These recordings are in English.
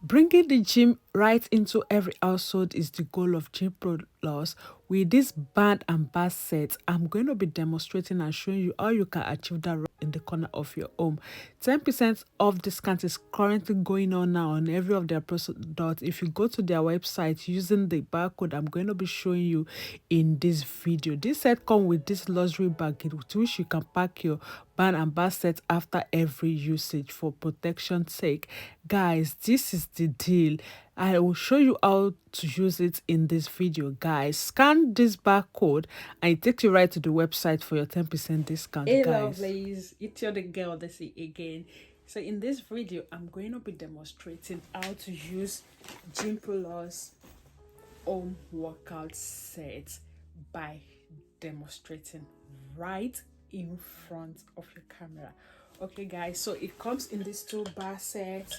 Bringing the gym right into every household is the goal of Gymproluxe. With this band and bass set, I'm going to be demonstrating and showing you how you can achieve that right in the corner of your home. 10% off discount is currently going on now on every of their products. If you go to their website using the barcode I'm going to be showing you in this video, this set comes with this luxury bag with which you can pack your band and bass set after every usage for protection sake. Guys, this is the deal. I will show you how to use it in this video. Guys, scan this barcode and it takes you right to the website for your 10% discount. Hey guys, lovelies, it's your the girl this again. So in this video I'm going to be demonstrating how to use Gymproluxe home workout set by demonstrating right in front of your camera. Okay guys, so it comes in this two bar set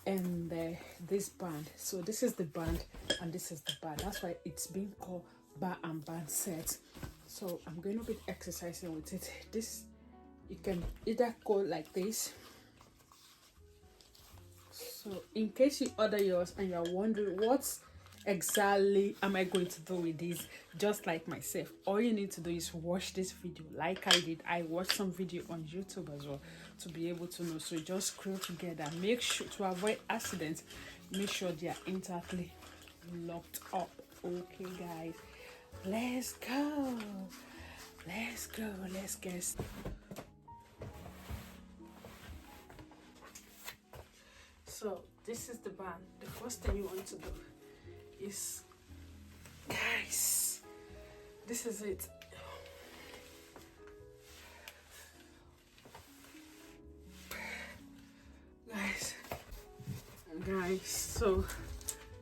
and this band. So this is the band and this is the bar. That's why it's being called bar and band set. So I'm going to be exercising with it. This, you can either go like this. So in case you order yours and you're wondering what exactly am I going to do with this, just like myself, all you need to do is watch this video like I did. I watched some video on YouTube as well to be able to know. So just scroll together, make sure to avoid accidents, make sure they are internally locked up. Okay guys, let's go, let's get. So this is the band. The first thing you want to do is, guys, this is it. Guys, so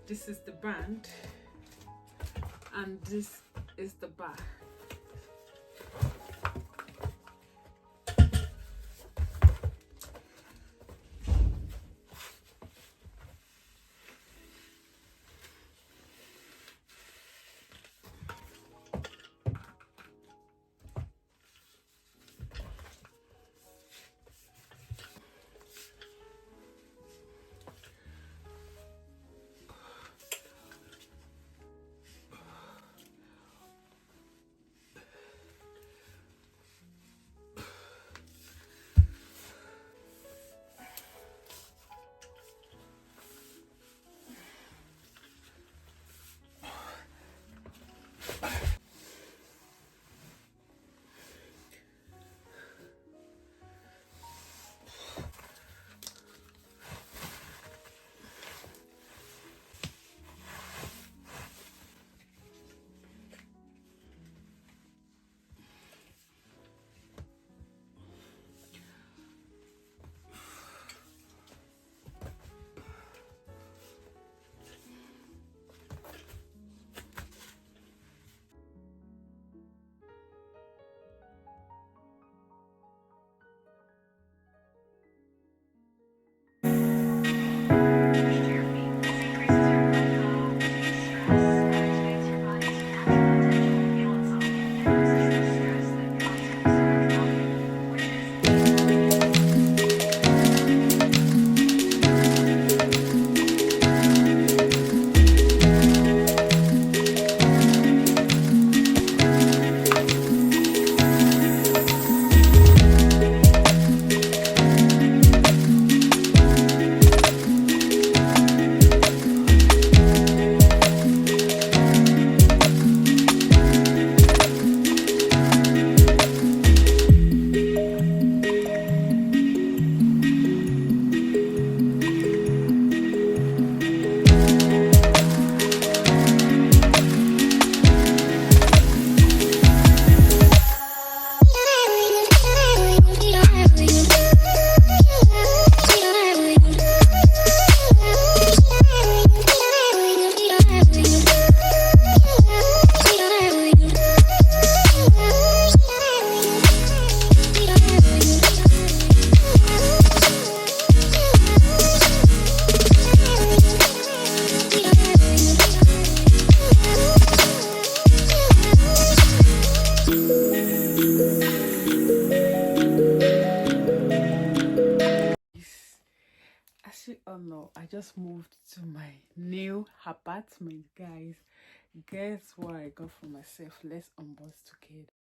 this is the band and this is the bar. Oh no, I just moved to my new apartment, guys. Guess what I got for myself? Let's unbox together.